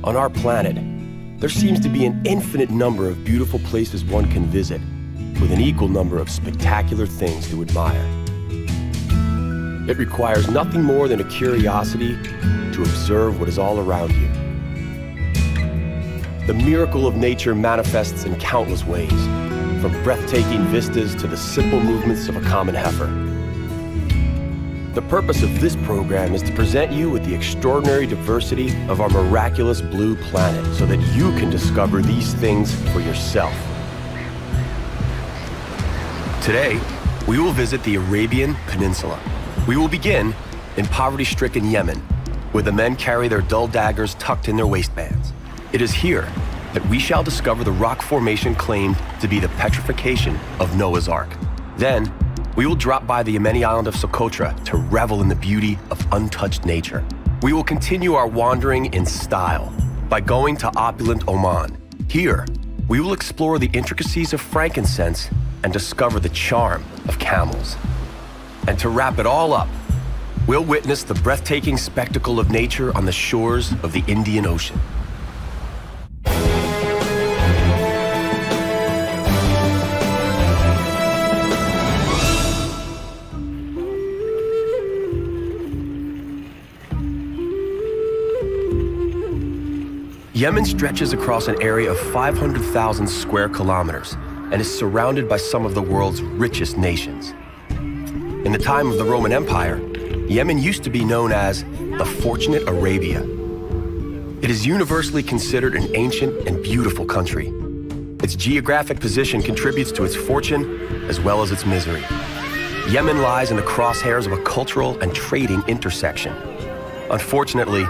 On our planet, there seems to be an infinite number of beautiful places one can visit, with an equal number of spectacular things to admire. It requires nothing more than a curiosity to observe what is all around you. The miracle of nature manifests in countless ways, from breathtaking vistas to the simple movements of a common heifer. The purpose of this program is to present you with the extraordinary diversity of our miraculous blue planet so that you can discover these things for yourself. Today, we will visit the Arabian Peninsula. We will begin in poverty-stricken Yemen, where the men carry their dull daggers tucked in their waistbands. It is here that we shall discover the rock formation claimed to be the petrification of Noah's Ark. Then, we will drop by the Yemeni island of Cotra to revel in the beauty of untouched nature. We will continue our wandering in style by going to opulent Oman. Here, we will explore the intricacies of frankincense and discover the charm of camels. And to wrap it all up, we'll witness the breathtaking spectacle of nature on the shores of the Indian Ocean. Yemen stretches across an area of 500,000 square kilometers and is surrounded by some of the world's richest nations. In the time of the Roman Empire, Yemen used to be known as the Fortunate Arabia. It is universally considered an ancient and beautiful country. Its geographic position contributes to its fortune as well as its misery. Yemen lies in the crosshairs of a cultural and trading intersection. Unfortunately,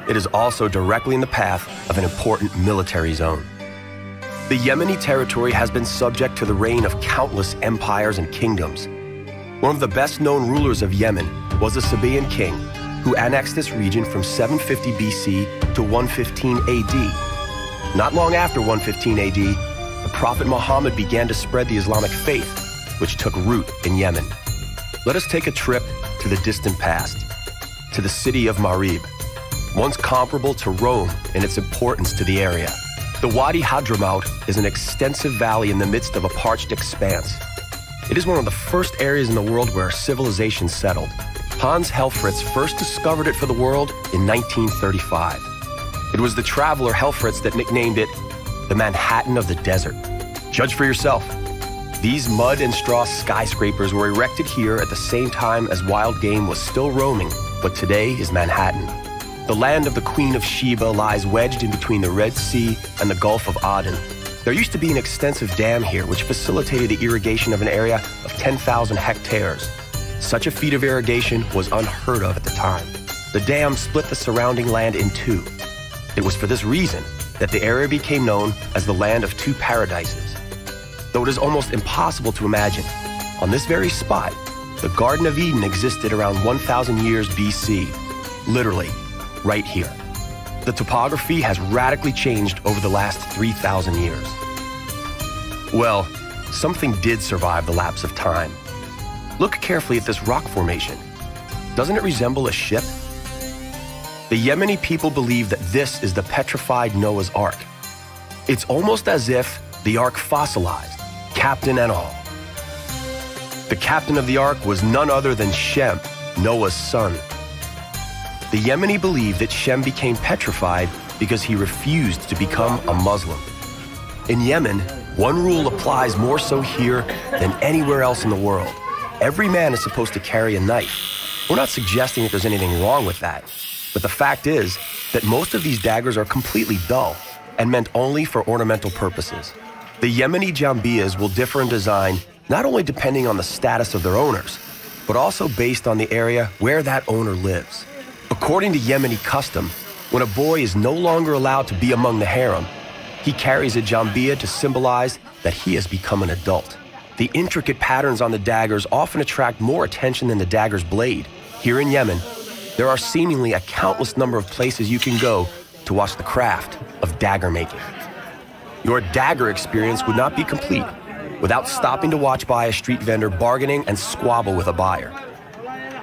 it is also directly in the path of an important military zone. The Yemeni territory has been subject to the reign of countless empires and kingdoms. One of the best-known rulers of Yemen was the Sabaean king, who annexed this region from 750 BC to 115 AD. Not long after 115 AD, the Prophet Muhammad began to spread the Islamic faith, which took root in Yemen. Let us take a trip to the distant past, to the city of Marib, once comparable to Rome in its importance to the area. The Wadi Hadramaut is an extensive valley in the midst of a parched expanse. It is one of the first areas in the world where civilization settled. Hans Helfrich first discovered it for the world in 1935. It was the traveler Helfrich that nicknamed it the Manhattan of the desert. Judge for yourself. These mud and straw skyscrapers were erected here at the same time as wild game was still roaming, but today is Manhattan. The land of the Queen of Sheba lies wedged in between the Red Sea and the Gulf of Aden. There used to be an extensive dam here which facilitated the irrigation of an area of 10,000 hectares. Such a feat of irrigation was unheard of at the time. The dam split the surrounding land in two. It was for this reason that the area became known as the Land of Two Paradises. Though it is almost impossible to imagine, on this very spot, the Garden of Eden existed around 1,000 years BC. Literally, right here. The topography has radically changed over the last 3,000 years. Well, something did survive the lapse of time. Look carefully at this rock formation. Doesn't it resemble a ship? The Yemeni people believe that this is the petrified Noah's Ark. It's almost as if the Ark fossilized, captain and all. The captain of the Ark was none other than Shem, Noah's son. The Yemeni believe that Shem became petrified because he refused to become a Muslim. In Yemen, one rule applies more so here than anywhere else in the world. Every man is supposed to carry a knife. We're not suggesting that there's anything wrong with that, but the fact is that most of these daggers are completely dull and meant only for ornamental purposes. The Yemeni jambiyas will differ in design not only depending on the status of their owners, but also based on the area where that owner lives. According to Yemeni custom, when a boy is no longer allowed to be among the harem, he carries a jambiya to symbolize that he has become an adult. The intricate patterns on the daggers often attract more attention than the dagger's blade. Here in Yemen, there are seemingly a countless number of places you can go to watch the craft of dagger making. Your dagger experience would not be complete without stopping to watch by a street vendor bargaining and squabble with a buyer.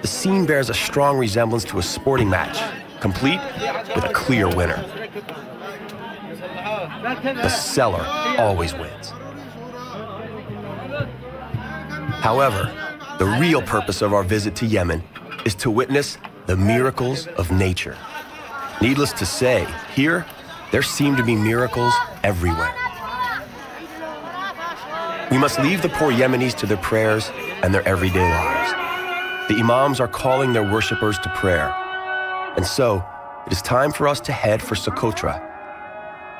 The scene bears a strong resemblance to a sporting match, complete with a clear winner. The seller always wins. However, the real purpose of our visit to Yemen is to witness the miracles of nature. Needless to say, here, there seem to be miracles everywhere. We must leave the poor Yemenis to their prayers and their everyday lives. The imams are calling their worshippers to prayer. And so, it is time for us to head for Cotra.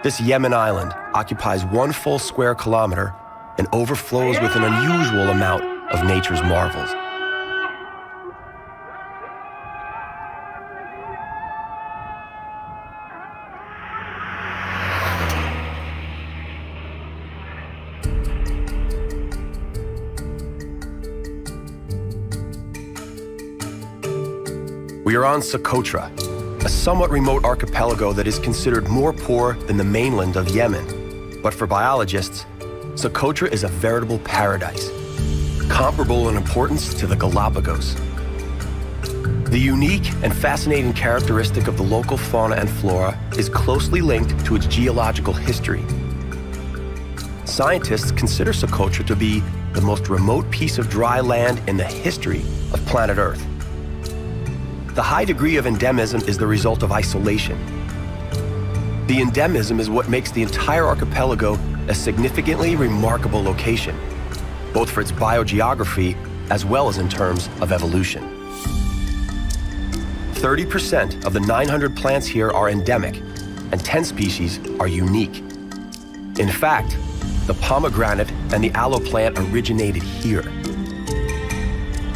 This Yemen island occupies 1 full square kilometer and overflows with an unusual amount of nature's marvels. We are on Cotra, a somewhat remote archipelago that is considered more poor than the mainland of Yemen. But for biologists, Cotra is a veritable paradise, comparable in importance to the Galapagos. The unique and fascinating characteristic of the local fauna and flora is closely linked to its geological history. Scientists consider Cotra to be the most remote piece of dry land in the history of planet Earth. The high degree of endemism is the result of isolation. The endemism is what makes the entire archipelago a significantly remarkable location, both for its biogeography as well as in terms of evolution. 30% of the 900 plants here are endemic, and 10 species are unique. In fact, the pomegranate and the aloe plant originated here.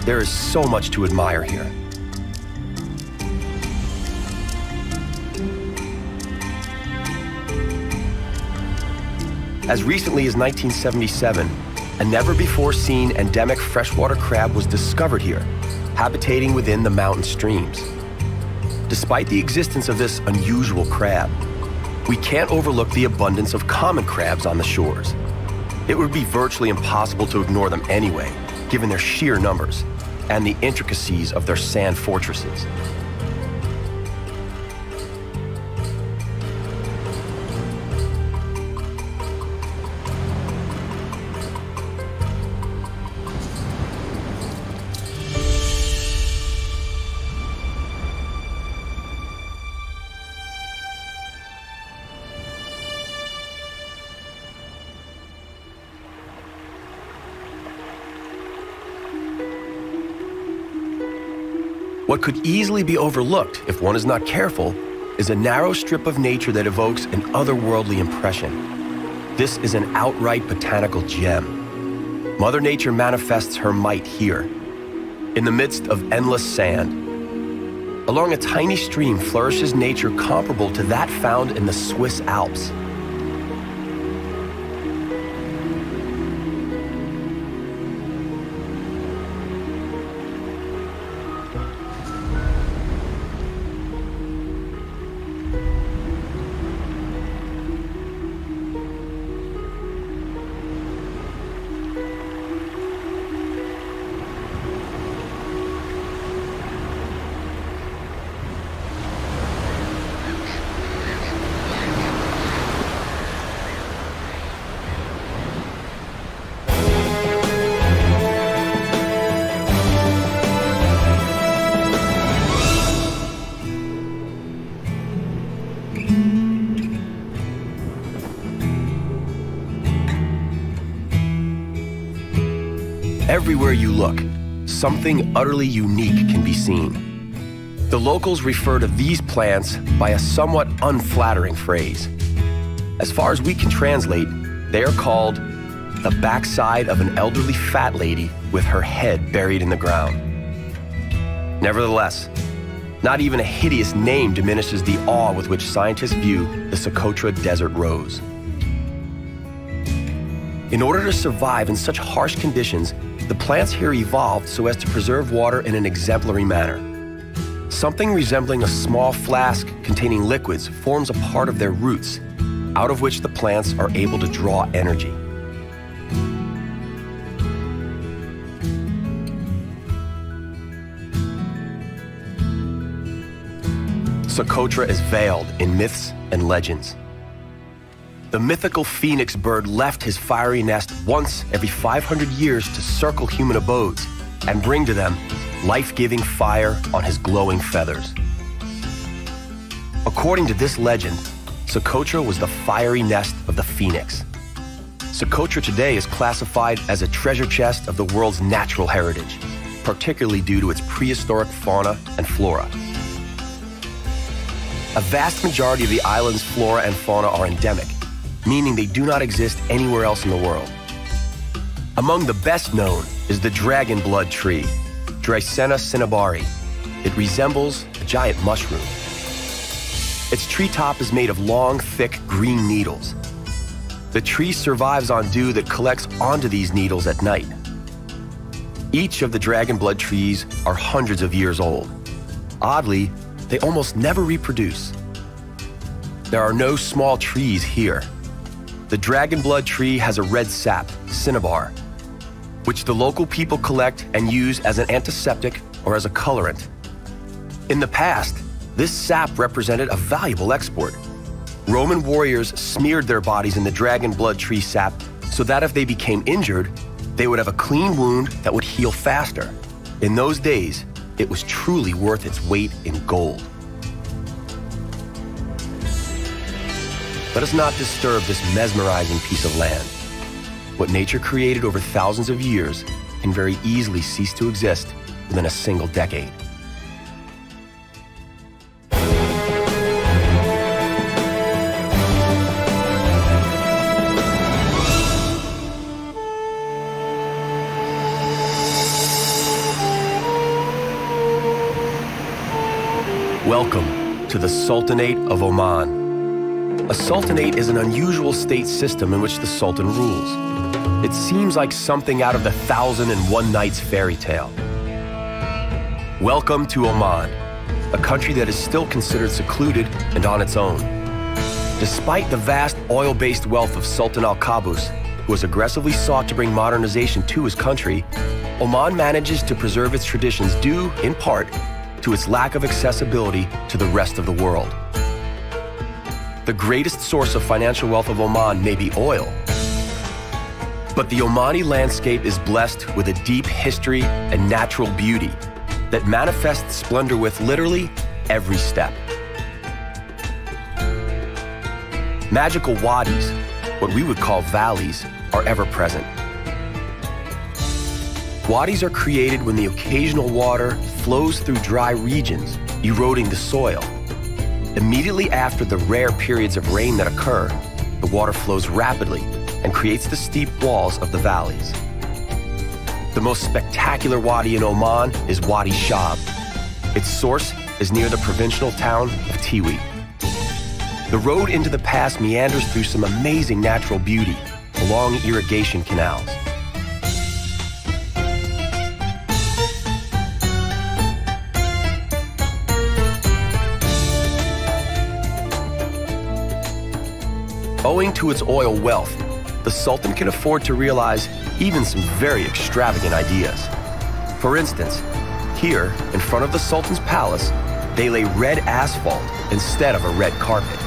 There is so much to admire here. As recently as 1977, a never-before-seen endemic freshwater crab was discovered here, habitating within the mountain streams. Despite the existence of this unusual crab, we can't overlook the abundance of common crabs on the shores. It would be virtually impossible to ignore them anyway, given their sheer numbers and the intricacies of their sand fortresses. What could easily be overlooked if one is not careful is a narrow strip of nature that evokes an otherworldly impression. This is an outright botanical gem. Mother Nature manifests her might here, in the midst of endless sand. Along a tiny stream flourishes nature comparable to that found in the Swiss Alps. Everywhere you look, something utterly unique can be seen. The locals refer to these plants by a somewhat unflattering phrase. As far as we can translate, they are called the backside of an elderly fat lady with her head buried in the ground. Nevertheless, not even a hideous name diminishes the awe with which scientists view the Cotra desert rose. In order to survive in such harsh conditions, the plants here evolved so as to preserve water in an exemplary manner. Something resembling a small flask containing liquids forms a part of their roots, out of which the plants are able to draw energy. Cotra is veiled in myths and legends. The mythical phoenix bird left his fiery nest once every 500 years to circle human abodes and bring to them life-giving fire on his glowing feathers. According to this legend, Cotra was the fiery nest of the phoenix. Cotra today is classified as a treasure chest of the world's natural heritage, particularly due to its prehistoric fauna and flora. A vast majority of the island's flora and fauna are endemic, meaning they do not exist anywhere else in the world. Among the best known is the dragon blood tree, Dreisena cinnabari. It resembles a giant mushroom. Its treetop is made of long, thick green needles. The tree survives on dew that collects onto these needles at night. Each of the dragon blood trees are hundreds of years old. Oddly, they almost never reproduce. There are no small trees here. The dragon blood tree has a red sap, cinnabar, which the local people collect and use as an antiseptic or as a colorant. In the past, this sap represented a valuable export. Roman warriors smeared their bodies in the dragon blood tree sap so that if they became injured, they would have a clean wound that would heal faster. In those days, it was truly worth its weight in gold. Let us not disturb this mesmerizing piece of land. What nature created over thousands of years can very easily cease to exist within a single decade. Welcome to the Sultanate of Oman. A sultanate is an unusual state system in which the sultan rules. It seems like something out of the 1001 Nights fairy tale. Welcome to Oman, a country that is still considered secluded and on its own. Despite the vast oil-based wealth of Sultan Al-Qaboos, who has aggressively sought to bring modernization to his country, Oman manages to preserve its traditions due, in part, to its lack of accessibility to the rest of the world. The greatest source of financial wealth of Oman may be oil, but the Omani landscape is blessed with a deep history and natural beauty that manifests splendor with literally every step. Magical wadis, what we would call valleys, are ever present. Wadis are created when the occasional water flows through dry regions, eroding the soil. Immediately after the rare periods of rain that occur, the water flows rapidly and creates the steep walls of the valleys. The most spectacular wadi in Oman is Wadi Shab. Its source is near the provincial town of Tiwi. The road into the pass meanders through some amazing natural beauty along irrigation canals. Owing to its oil wealth, the Sultan can afford to realize even some very extravagant ideas. For instance, here, in front of the Sultan's palace, they lay red asphalt instead of a red carpet.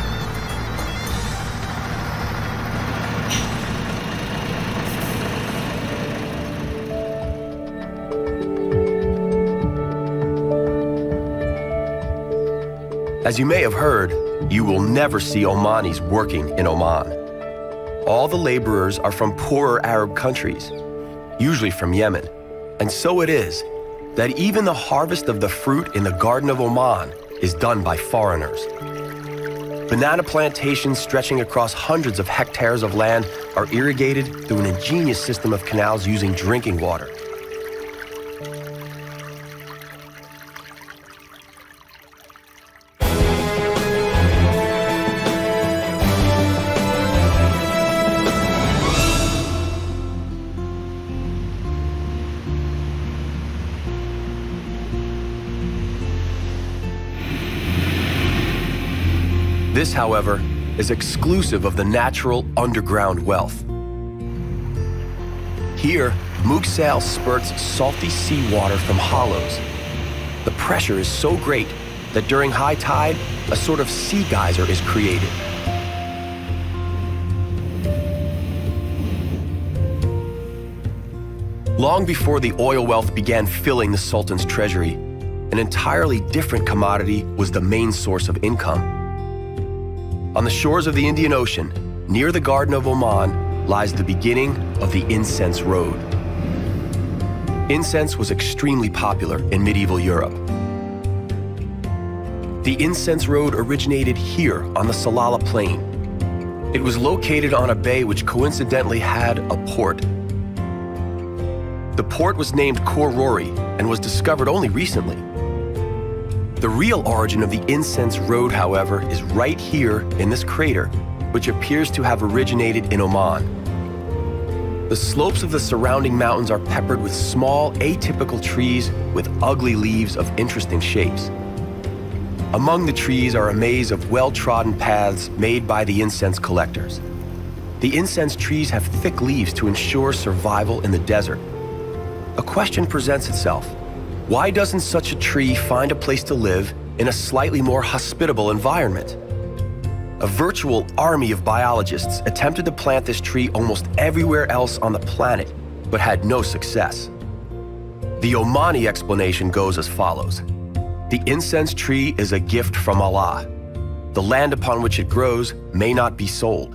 As you may have heard, you will never see Omanis working in Oman. All the laborers are from poorer Arab countries, usually from Yemen. And so it is that even the harvest of the fruit in the Garden of Oman is done by foreigners. Banana plantations stretching across hundreds of hectares of land are irrigated through an ingenious system of canals using drinking water. This, however, is exclusive of the natural underground wealth. Here, Mughsal spurts salty seawater from hollows. The pressure is so great that during high tide, a sort of sea geyser is created. Long before the oil wealth began filling the Sultan's treasury, an entirely different commodity was the main source of income. On the shores of the Indian Ocean, near the Garden of Oman, lies the beginning of the Incense Road. Incense was extremely popular in medieval Europe. The Incense Road originated here on the Salalah Plain. It was located on a bay which coincidentally had a port. The port was named Khor Rori and was discovered only recently. The real origin of the Incense Road, however, is right here in this crater, which appears to have originated in Oman. The slopes of the surrounding mountains are peppered with small, atypical trees with ugly leaves of interesting shapes. Among the trees are a maze of well-trodden paths made by the incense collectors. The incense trees have thick leaves to ensure survival in the desert. A question presents itself. Why doesn't such a tree find a place to live in a slightly more hospitable environment? A virtual army of biologists attempted to plant this tree almost everywhere else on the planet, but had no success. The Omani explanation goes as follows. The incense tree is a gift from Allah. The land upon which it grows may not be sold.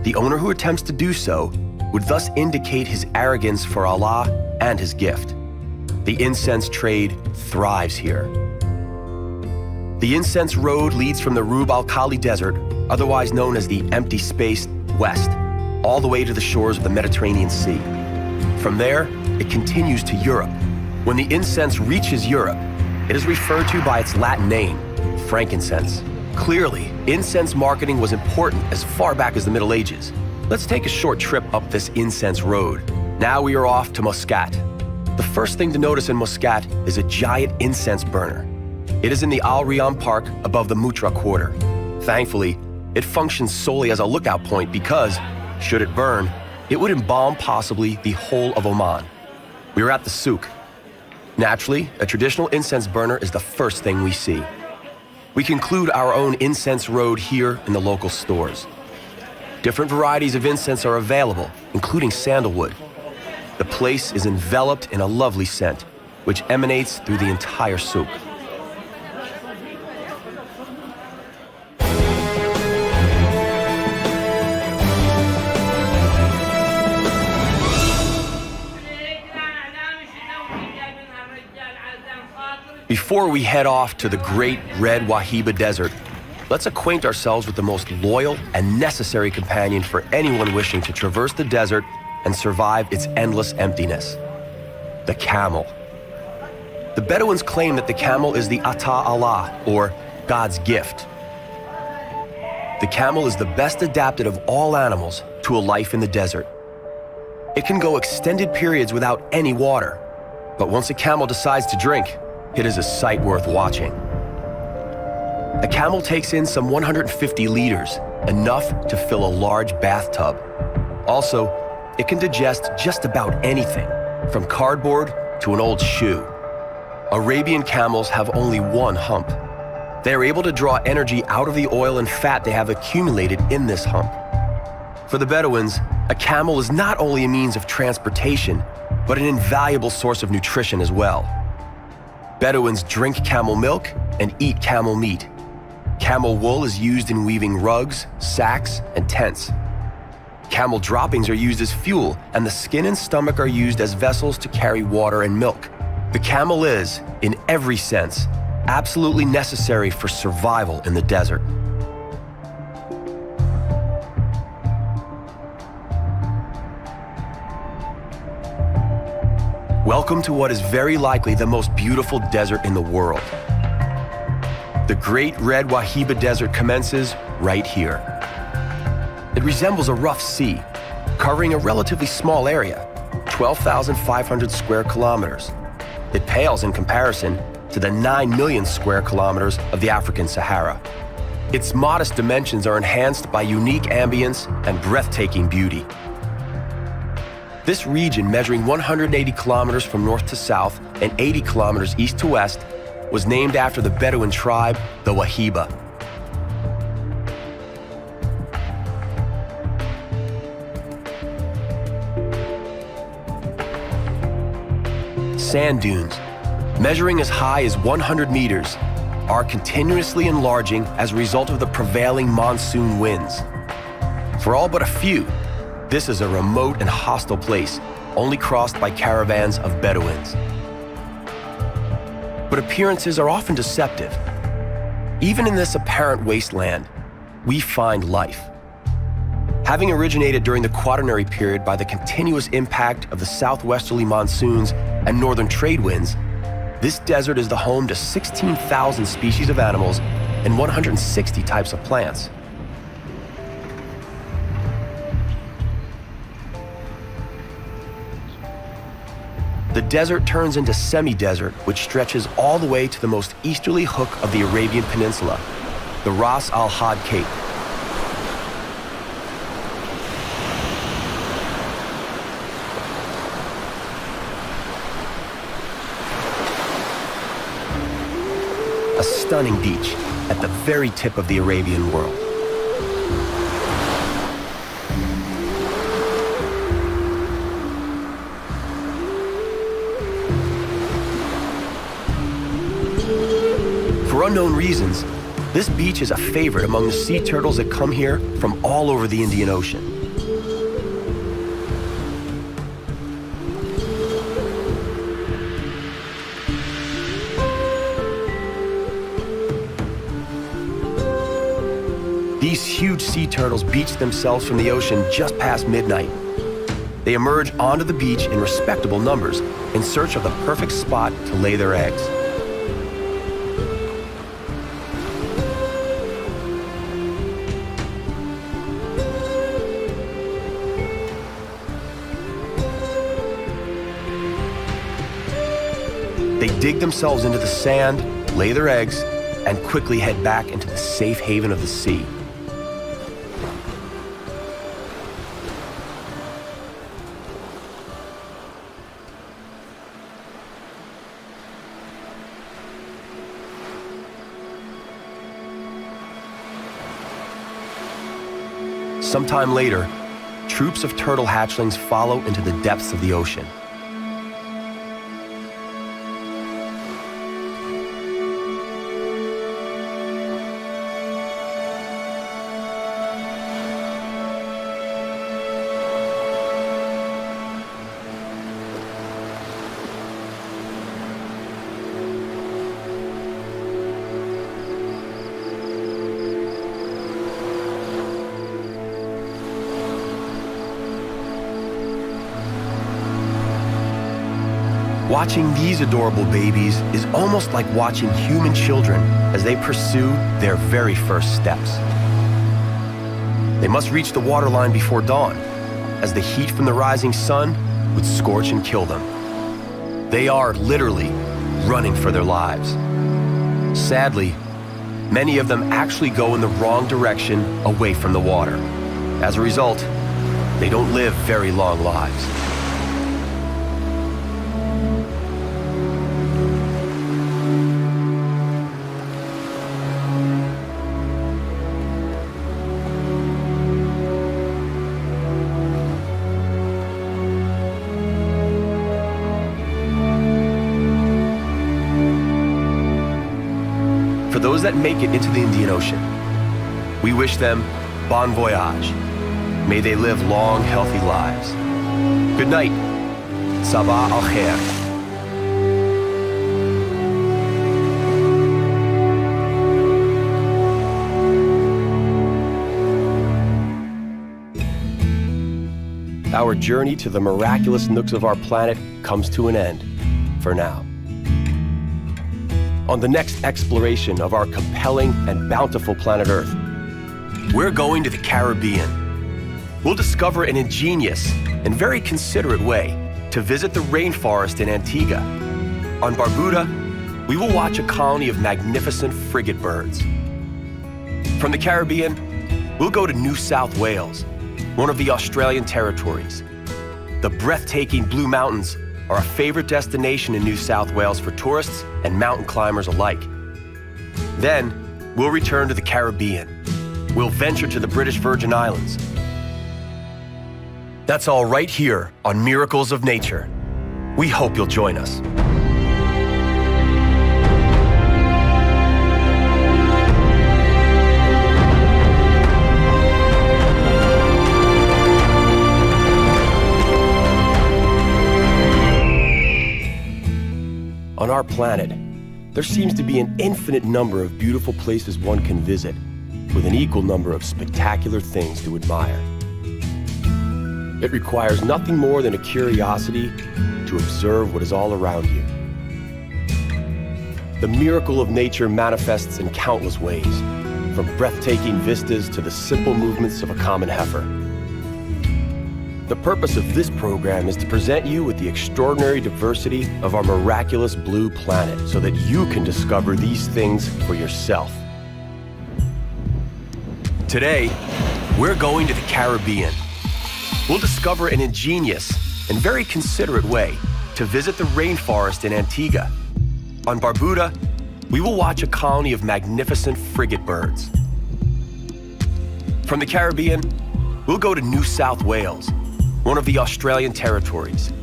The owner who attempts to do so would thus indicate his arrogance for Allah and his gift. The incense trade thrives here. The Incense Road leads from the Rub al-Khali Desert, otherwise known as the Empty Space, west, all the way to the shores of the Mediterranean Sea. From there, it continues to Europe. When the incense reaches Europe, it is referred to by its Latin name, frankincense. Clearly, incense marketing was important as far back as the Middle Ages. Let's take a short trip up this Incense Road. Now we are off to Muscat. The first thing to notice in Muscat is a giant incense burner. It is in the Al Riyam Park above the Mutra Quarter. Thankfully, it functions solely as a lookout point because, should it burn, it would embalm possibly the whole of Oman. We are at the souk. Naturally, a traditional incense burner is the first thing we see. We conclude our own incense road here in the local stores. Different varieties of incense are available, including sandalwood. The place is enveloped in a lovely scent, which emanates through the entire souk. Before we head off to the great Red Wahiba Desert, let's acquaint ourselves with the most loyal and necessary companion for anyone wishing to traverse the desert and survive its endless emptiness: the camel. The Bedouins claim that the camel is the Ata Allah, or God's gift. The camel is the best adapted of all animals to a life in the desert. It can go extended periods without any water, but once a camel decides to drink, it is a sight worth watching. A camel takes in some 150 liters, enough to fill a large bathtub. Also, it can digest just about anything, from cardboard to an old shoe. Arabian camels have only one hump. They are able to draw energy out of the oil and fat they have accumulated in this hump. For the Bedouins, a camel is not only a means of transportation, but an invaluable source of nutrition as well. Bedouins drink camel milk and eat camel meat. Camel wool is used in weaving rugs, sacks, and tents. Camel droppings are used as fuel, and the skin and stomach are used as vessels to carry water and milk. The camel is, in every sense, absolutely necessary for survival in the desert. Welcome to what is very likely the most beautiful desert in the world. The Great Red Wahiba Desert commences right here. It resembles a rough sea, covering a relatively small area, 12,500 square kilometers. It pales in comparison to the 9 million square kilometers of the African Sahara. Its modest dimensions are enhanced by unique ambience and breathtaking beauty. This region, measuring 180 kilometers from north to south and 80 kilometers east to west, was named after the Bedouin tribe, the Wahiba. Sand dunes, measuring as high as 100 meters, are continuously enlarging as a result of the prevailing monsoon winds. For all but a few, this is a remote and hostile place, only crossed by caravans of Bedouins. But appearances are often deceptive. Even in this apparent wasteland, we find life. Having originated during the Quaternary period by the continuous impact of the southwesterly monsoons and northern trade winds, this desert is the home to 16,000 species of animals and 160 types of plants. The desert turns into semi-desert, which stretches all the way to the most easterly hook of the Arabian Peninsula, the Ras Al Had Cape. A stunning beach at the very tip of the Arabian world. For unknown reasons, this beach is a favorite among the sea turtles that come here from all over the Indian Ocean. These huge sea turtles beach themselves from the ocean just past midnight. They emerge onto the beach in respectable numbers in search of the perfect spot to lay their eggs. They dig themselves into the sand, lay their eggs, and quickly head back into the safe haven of the sea. Sometime later, troops of turtle hatchlings follow into the depths of the ocean. Watching these adorable babies is almost like watching human children as they pursue their very first steps. They must reach the waterline before dawn, as the heat from the rising sun would scorch and kill them. They are literally running for their lives. Sadly, many of them actually go in the wrong direction away from the water. As a result, they don't live very long lives. For those that make it into the Indian Ocean, we wish them bon voyage. May they live long, healthy lives. Good night. Sabah al khair. Our journey to the miraculous nooks of our planet comes to an end, for now. On the next exploration of our compelling and bountiful planet Earth, we're going to the Caribbean. We'll discover an ingenious and very considerate way to visit the rainforest in Antiga. On Barbuda, we will watch a colony of magnificent frigate birds. From the Caribbean, we'll go to New South Wales, one of the Australian territories. The breathtaking Blue Mountains are a favorite destination in New South Wales for tourists and mountain climbers alike. Then, we'll return to the Caribbean. We'll venture to the British Virgin Islands. That's all right here on Miracles of Nature. We hope you'll join us. On our planet, there seems to be an infinite number of beautiful places one can visit, with an equal number of spectacular things to admire. It requires nothing more than a curiosity to observe what is all around you. The miracle of nature manifests in countless ways, from breathtaking vistas to the simple movements of a common heifer. The purpose of this program is to present you with the extraordinary diversity of our miraculous blue planet so that you can discover these things for yourself. Today, we're going to the Caribbean. We'll discover an ingenious and very considerate way to visit the rainforest in Antiga. On Barbuda, we will watch a colony of magnificent frigate birds. From the Caribbean, we'll go to New South Wales, one of the Australian territories.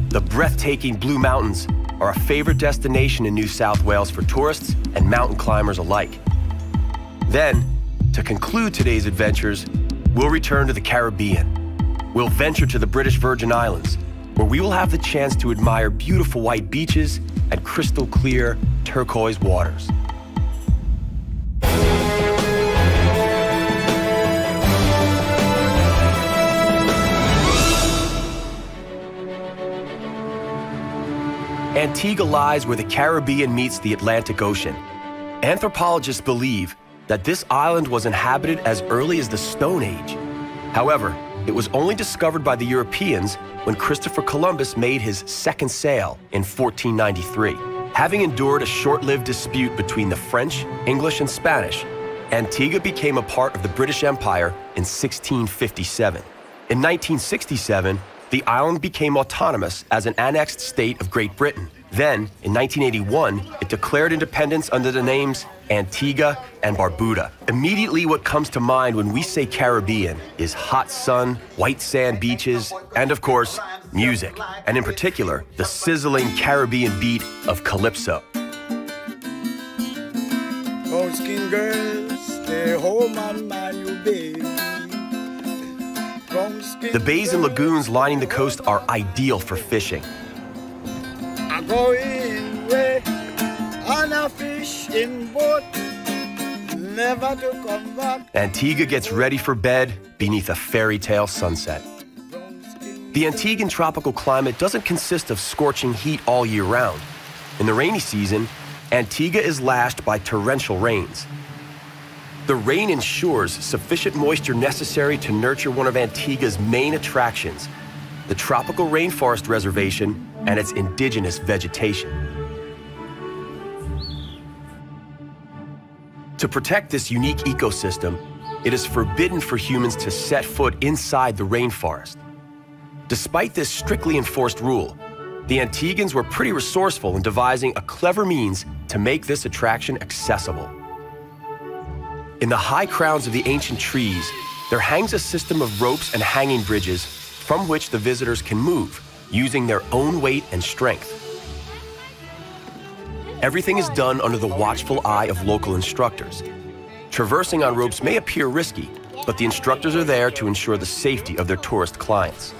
The breathtaking Blue Mountains are a favorite destination in New South Wales for tourists and mountain climbers alike. Then, to conclude today's adventures, we'll return to the Caribbean. We'll venture to the British Virgin Islands, where we will have the chance to admire beautiful white beaches and crystal clear turquoise waters. Antigua lies where the Caribbean meets the Atlantic Ocean. Anthropologists believe that this island was inhabited as early as the Stone Age. However, it was only discovered by the Europeans when Christopher Columbus made his second sail in 1493. Having endured a short-lived dispute between the French, English, and Spanish, Antigua became a part of the British Empire in 1657. In 1967, the island became autonomous as an annexed state of Great Britain. Then, in 1981, it declared independence under the names Antigua and Barbuda. Immediately what comes to mind when we say Caribbean is hot sun, white sand beaches, and of course, music, and in particular, the sizzling Caribbean beat of calypso. Oh, skin girls, stay home and mind you, baby. The bays and lagoons lining the coast are ideal for fishing. I go in way on a fishing boat, never to come back. Antigua gets ready for bed beneath a fairy tale sunset. The Antiguan tropical climate doesn't consist of scorching heat all year round. In the rainy season, Antigua is lashed by torrential rains. The rain ensures sufficient moisture necessary to nurture one of Antigua's main attractions, the tropical rainforest reservation and its indigenous vegetation. To protect this unique ecosystem, it is forbidden for humans to set foot inside the rainforest. Despite this strictly enforced rule, the Antigans were pretty resourceful in devising a clever means to make this attraction accessible. In the high crowns of the ancient trees, there hangs a system of ropes and hanging bridges from which the visitors can move, using their own weight and strength. Everything is done under the watchful eye of local instructors. Traversing on ropes may appear risky, but the instructors are there to ensure the safety of their tourist clients.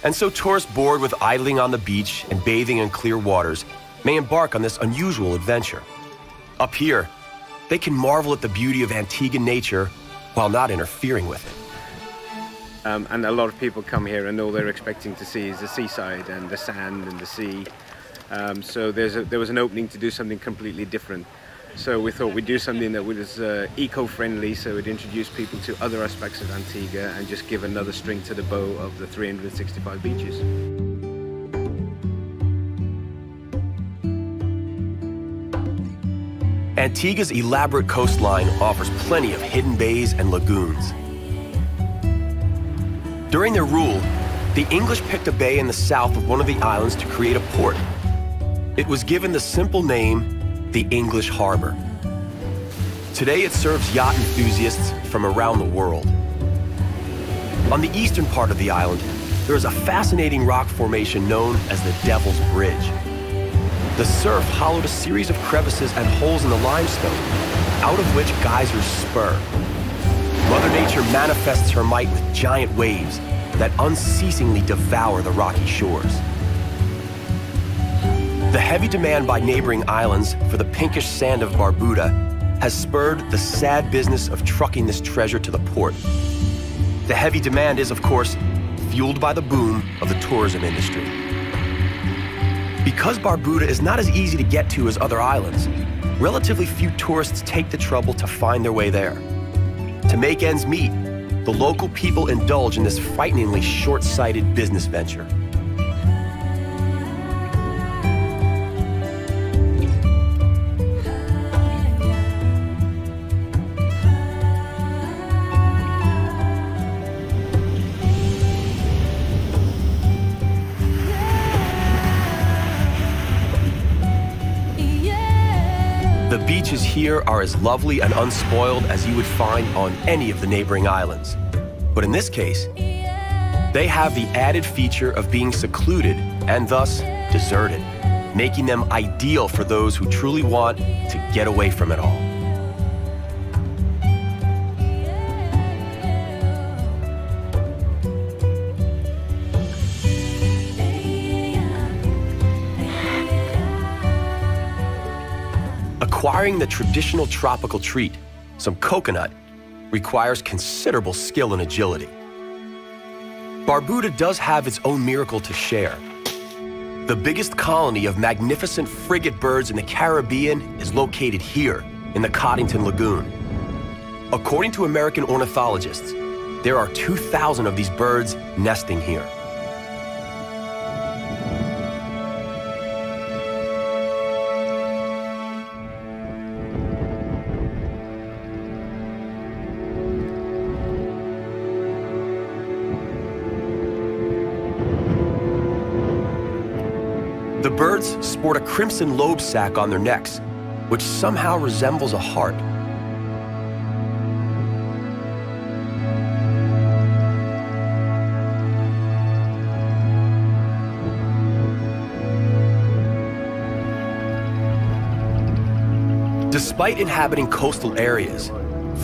And so tourists bored with idling on the beach and bathing in clear waters may embark on this unusual adventure. Up here, they can marvel at the beauty of Antiguan nature while not interfering with it. And a lot of people come here and all they're expecting to see is the seaside and the sand and the sea. So there was an opening to do something completely different. So we thought we'd do something that was eco-friendly, so we'd introduce people to other aspects of Antigua and just give another string to the bow of the 365 beaches. Antigua's elaborate coastline offers plenty of hidden bays and lagoons. During their rule, The English picked a bay in the south of one of the islands to create a port. It was given the simple name, the English Harbor. Today it serves yacht enthusiasts from around the world. On the eastern part of the island, there is a fascinating rock formation known as the Devil's Bridge. The surf hollowed a series of crevices and holes in the limestone, out of which geysers spur. Mother Nature manifests her might with giant waves that unceasingly devour the rocky shores. The heavy demand by neighboring islands for the pinkish sand of Barbuda has spurred the sad business of trucking this treasure to the port. The heavy demand is, of course, fueled by the boom of the tourism industry. Because Barbuda is not as easy to get to as other islands, relatively few tourists take the trouble to find their way there. To make ends meet, the local people indulge in this frighteningly short-sighted business venture. The beaches here are as lovely and unspoiled as you would find on any of the neighboring islands. But in this case, they have the added feature of being secluded and thus deserted, making them ideal for those who truly want to get away from it all. Acquiring the traditional tropical treat, some coconut, requires considerable skill and agility. Barbuda does have its own miracle to share. The biggest colony of magnificent frigate birds in the Caribbean is located here in the Coddington Lagoon. According to American ornithologists, there are 2,000 of these birds nesting here. The birds sport a crimson lobe sac on their necks, which somehow resembles a heart. Despite inhabiting coastal areas,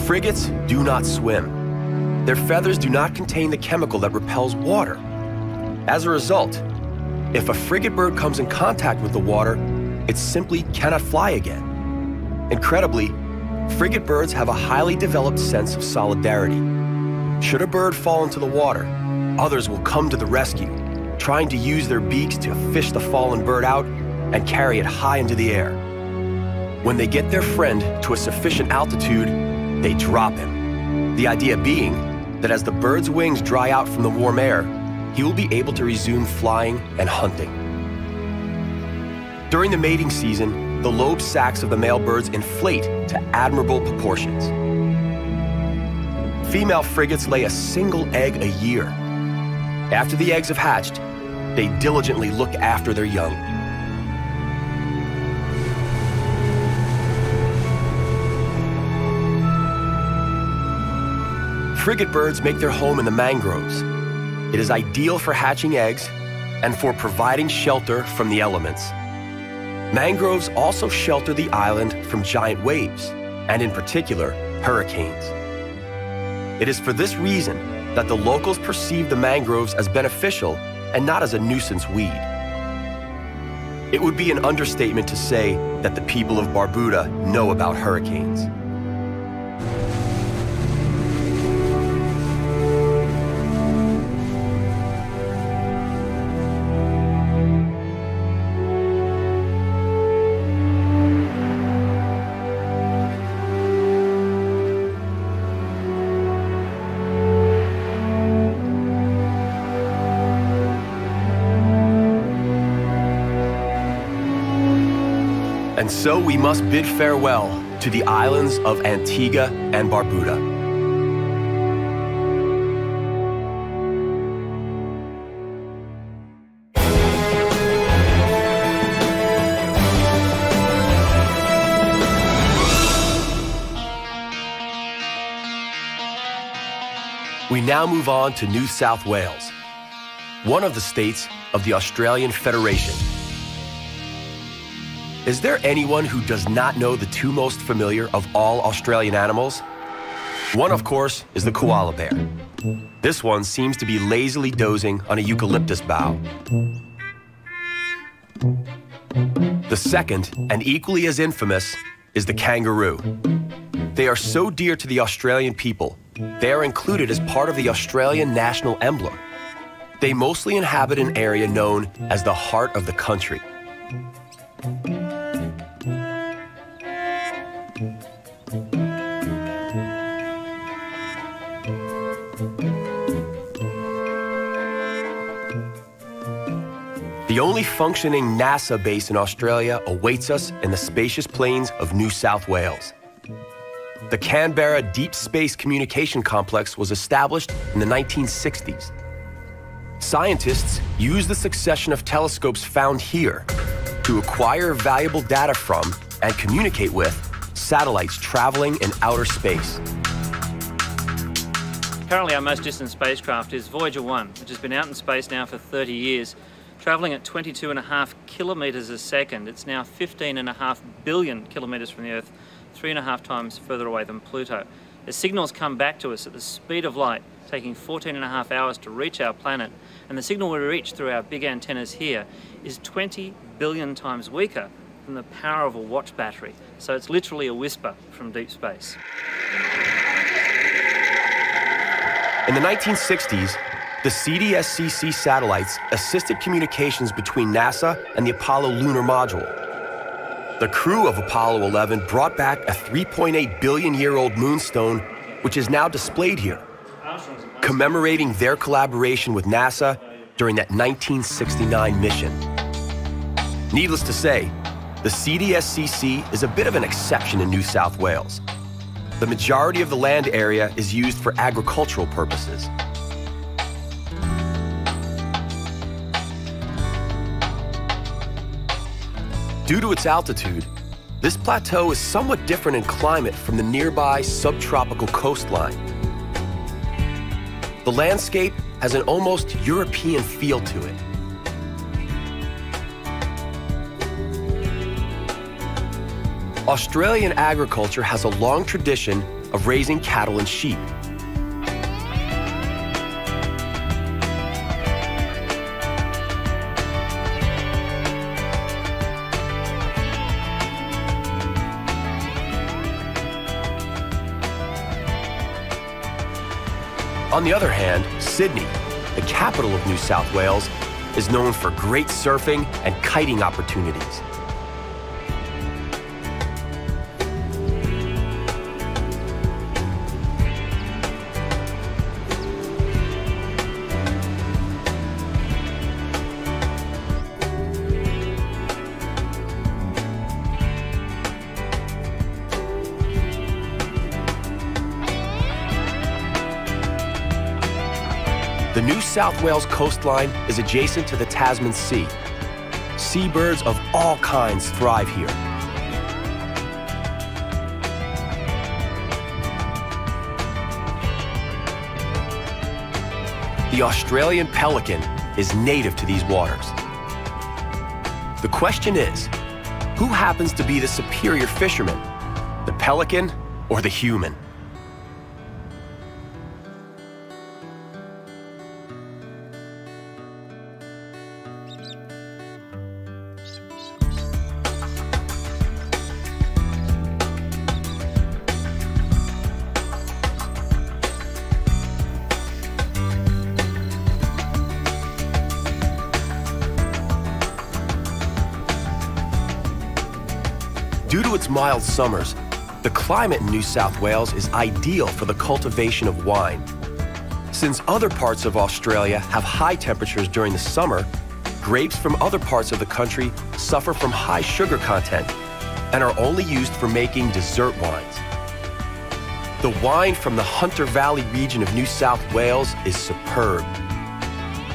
frigates do not swim. Their feathers do not contain the chemical that repels water. As a result, if a frigate bird comes in contact with the water, it simply cannot fly again. Incredibly, frigate birds have a highly developed sense of solidarity. Should a bird fall into the water, others will come to the rescue, trying to use their beaks to fish the fallen bird out and carry it high into the air. When they get their friend to a sufficient altitude, they drop him. The idea being that as the bird's wings dry out from the warm air, he will be able to resume flying and hunting. During the mating season, the lobe sacs of the male birds inflate to admirable proportions. Female frigates lay a single egg a year. After the eggs have hatched, they diligently look after their young. Frigate birds make their home in the mangroves. It is ideal for hatching eggs and for providing shelter from the elements. Mangroves also shelter the island from giant waves, and in particular, hurricanes. It is for this reason that the locals perceive the mangroves as beneficial and not as a nuisance weed. It would be an understatement to say that the people of Barbuda know about hurricanes. And so we must bid farewell to the islands of Antiga and Barbuda. We now move on to New South Wales, one of the states of the Australian Federation. Is there anyone who does not know the two most familiar of all Australian animals? One, of course, is the koala bear. This one seems to be lazily dozing on a eucalyptus bough. The second, and equally as infamous, is the kangaroo. They are so dear to the Australian people, they are included as part of the Australian national emblem. They mostly inhabit an area known as the heart of the country. The only functioning NASA base in Australia awaits us in the spacious plains of New South Wales. The Canberra Deep Space Communication Complex was established in the 1960s. Scientists use the succession of telescopes found here to acquire valuable data from and communicate with satellites traveling in outer space. Currently our most distant spacecraft is Voyager 1, which has been out in space now for 30 years, travelling at 22.5 kilometres a second. It's now 15.5 billion kilometres from the Earth, 3.5 times further away than Pluto. The signals come back to us at the speed of light, taking 14.5 hours to reach our planet, and the signal we reach through our big antennas here is 20 billion times weaker than the power of a watch battery. So it's literally a whisper from deep space. In the 1960s, the CDS-CC satellites assisted communications between NASA and the Apollo lunar module. The crew of Apollo 11 brought back a 3.8 billion-year-old moonstone, which is now displayed here, commemorating their collaboration with NASA during that 1969 mission. Needless to say, the CDS-CC is a bit of an exception in New South Wales. The majority of the land area is used for agricultural purposes. Due to its altitude, this plateau is somewhat different in climate from the nearby subtropical coastline. The landscape has an almost European feel to it. Australian agriculture has a long tradition of raising cattle and sheep. On the other hand, Sydney, the capital of New South Wales, is known for great surfing and kiting opportunities. The New South Wales coastline is adjacent to the Tasman Sea. Seabirds of all kinds thrive here. The Australian pelican is native to these waters. The question is, who happens to be the superior fisherman, the pelican or the human? Due to its mild summers, the climate in New South Wales is ideal for the cultivation of wine. Since other parts of Australia have high temperatures during the summer, grapes from other parts of the country suffer from high sugar content and are only used for making dessert wines. The wine from the Hunter Valley region of New South Wales is superb.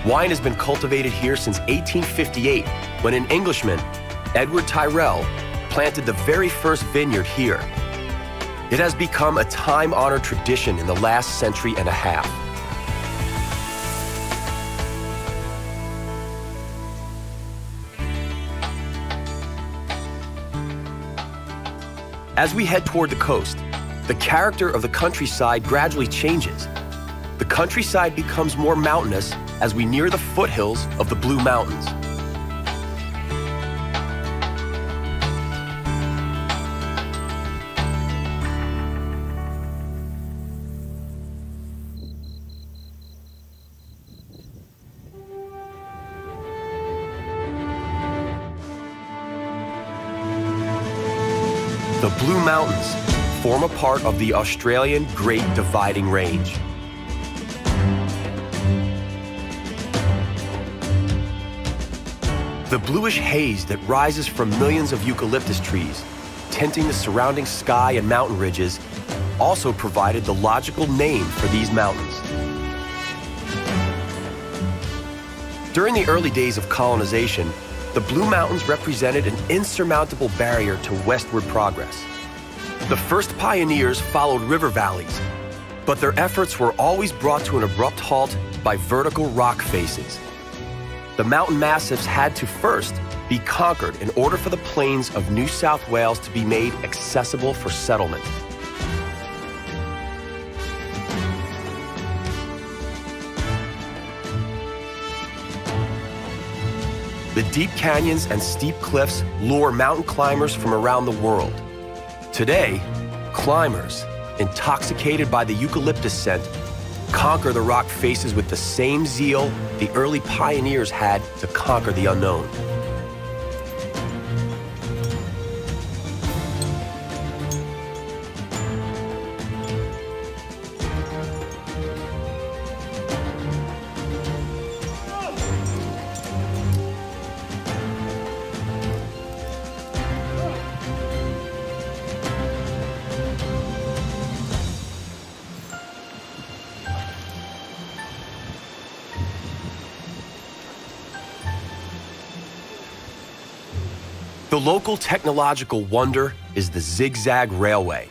Wine has been cultivated here since 1858, when an Englishman, Edward Tyrrell, planted the very first vineyard here. It has become a time-honored tradition in the last century and a half. As we head toward the coast, the character of the countryside gradually changes. The countryside becomes more mountainous as we near the foothills of the Blue Mountains. The Blue Mountains form a part of the Australian Great Dividing Range. The bluish haze that rises from millions of eucalyptus trees, tinting the surrounding sky and mountain ridges, also provided the logical name for these mountains. During the early days of colonization, the Blue Mountains represented an insurmountable barrier to westward progress. The first pioneers followed river valleys, but their efforts were always brought to an abrupt halt by vertical rock faces. The mountain massifs had to first be conquered in order for the plains of New South Wales to be made accessible for settlement. The deep canyons and steep cliffs lure mountain climbers from around the world. Today, climbers, intoxicated by the eucalyptus scent, conquer the rock faces with the same zeal the early pioneers had to conquer the unknown. The local technological wonder is the zigzag railway.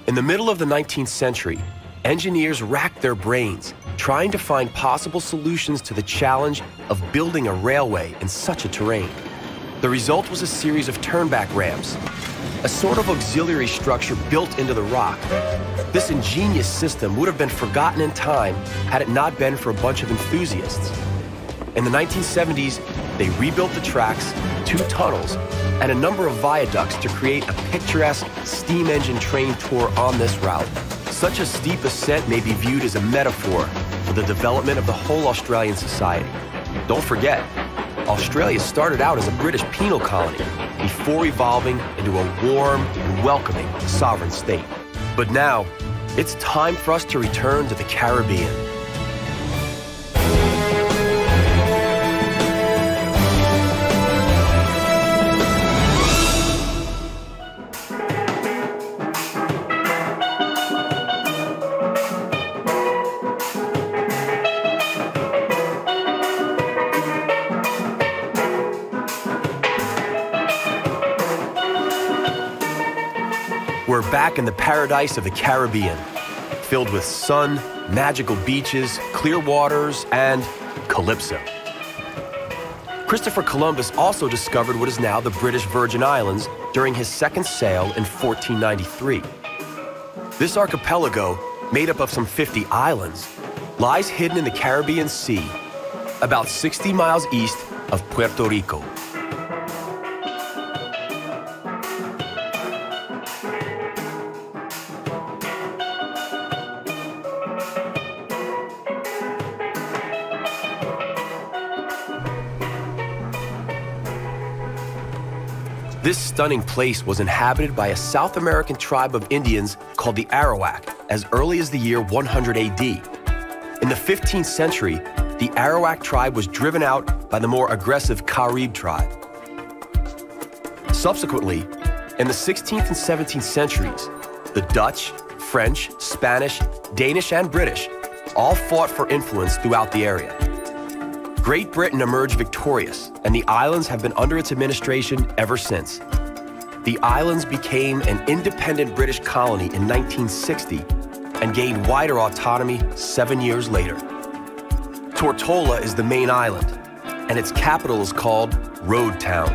In the middle of the 19th century, engineers racked their brains trying to find possible solutions to the challenge of building a railway in such a terrain. The result was a series of turnback ramps, a sort of auxiliary structure built into the rock. This ingenious system would have been forgotten in time had it not been for a bunch of enthusiasts. In the 1970s, they rebuilt the tracks, 2 tunnels, and a number of viaducts to create a picturesque steam engine train tour on this route. Such a steep ascent may be viewed as a metaphor for the development of the whole Australian society. Don't forget, Australia started out as a British penal colony before evolving into a warm and welcoming sovereign state. But now, it's time for us to return to the Caribbean. We're back in the paradise of the Caribbean, filled with sun, magical beaches, clear waters, and calypso. Christopher Columbus also discovered what is now the British Virgin Islands during his second sail in 1493. This archipelago, made up of some 50 islands, lies hidden in the Caribbean Sea, about 60 miles east of Puerto Rico. This stunning place was inhabited by a South American tribe of Indians called the Arawak as early as the year 100 AD. In the 15th century, the Arawak tribe was driven out by the more aggressive Carib tribe. Subsequently, in the 16th and 17th centuries, the Dutch, French, Spanish, Danish, and British all fought for influence throughout the area. Great Britain emerged victorious, and the islands have been under its administration ever since. The islands became an independent British colony in 1960 and gained wider autonomy 7 years later. Tortola is the main island, and its capital is called Road Town.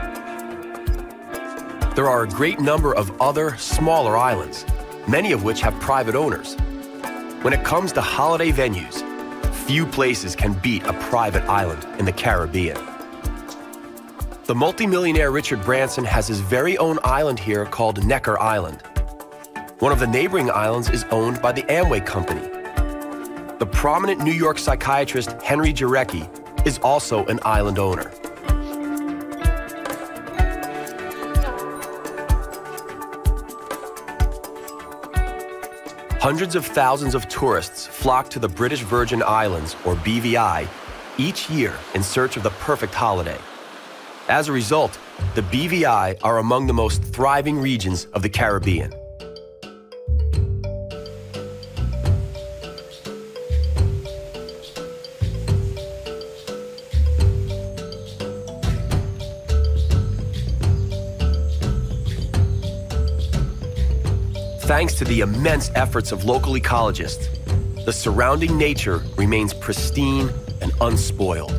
there are a great number of other, smaller islands, many of which have private owners. When it comes to holiday venues, few places can beat a private island in the Caribbean. The multimillionaire Richard Branson has his very own island here called Necker Island. One of the neighboring islands is owned by the Amway Company. The prominent New York psychiatrist Henry Jarecki is also an island owner. Hundreds of thousands of tourists flock to the British Virgin Islands, or BVI, each year in search of the perfect holiday. As a result, the BVI are among the most thriving regions of the Caribbean. Thanks to the immense efforts of local ecologists, the surrounding nature remains pristine and unspoiled.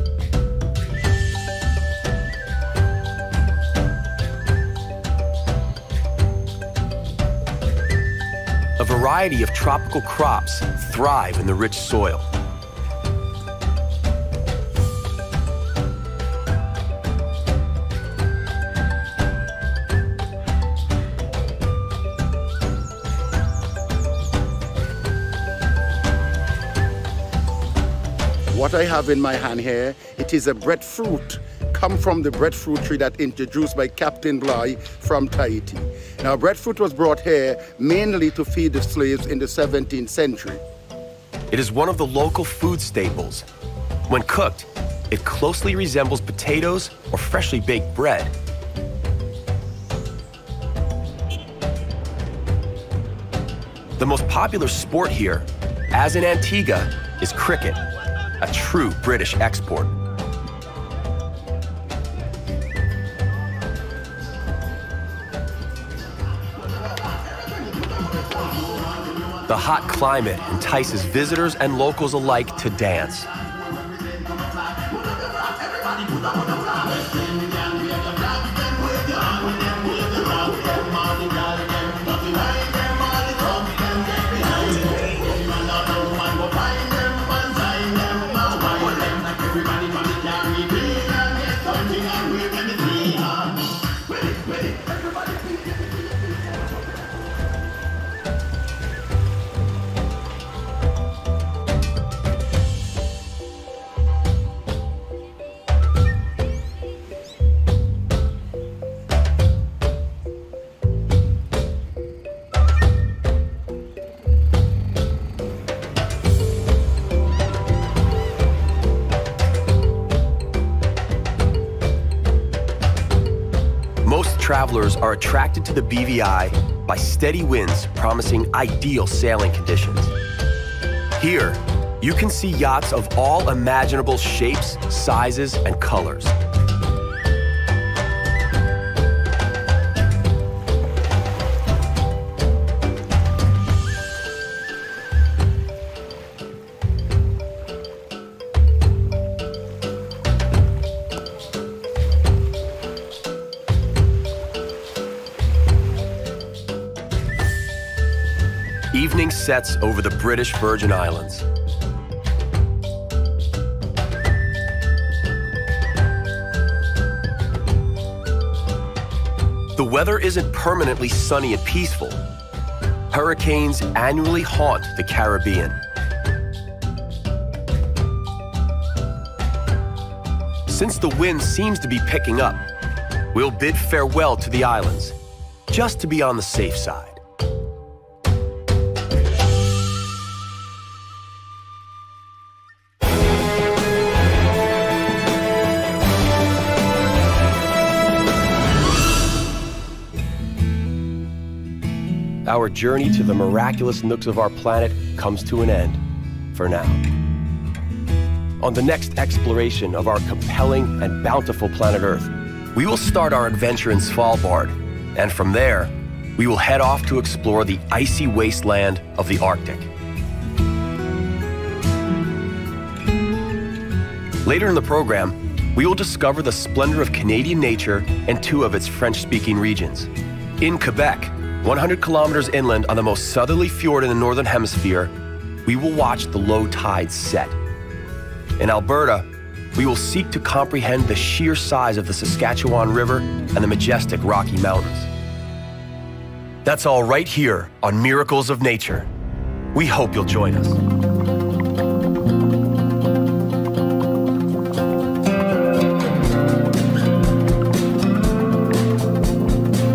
A variety of tropical crops thrive in the rich soil. What I have in my hand here, it is a breadfruit, come from the breadfruit tree that introduced by Captain Bligh from Tahiti. Now, breadfruit was brought here mainly to feed the slaves in the 17th century. It is one of the local food staples. When cooked, it closely resembles potatoes or freshly baked bread. The most popular sport here, as in Antiga, is cricket, a true British export. The hot climate entices visitors and locals alike to dance. Travelers are attracted to the BVI by steady winds promising ideal sailing conditions. Here, you can see yachts of all imaginable shapes, sizes, and colors. Evening sets over the British Virgin Islands. The weather isn't permanently sunny and peaceful. Hurricanes annually haunt the Caribbean. Since the wind seems to be picking up, we'll bid farewell to the islands, just to be on the safe side. Our journey to the miraculous nooks of our planet comes to an end, for now. On the next exploration of our compelling and bountiful planet Earth, we will start our adventure in Svalbard, and from there, we will head off to explore the icy wasteland of the Arctic. Later in the program, we will discover the splendor of Canadian nature and two of its French-speaking regions. In Quebec, 100 kilometers inland on the most southerly fjord in the Northern Hemisphere, we will watch the low tide set. In Alberta, we will seek to comprehend the sheer size of the Saskatchewan River and the majestic Rocky Mountains. That's all right here on Miracles of Nature. We hope you'll join us.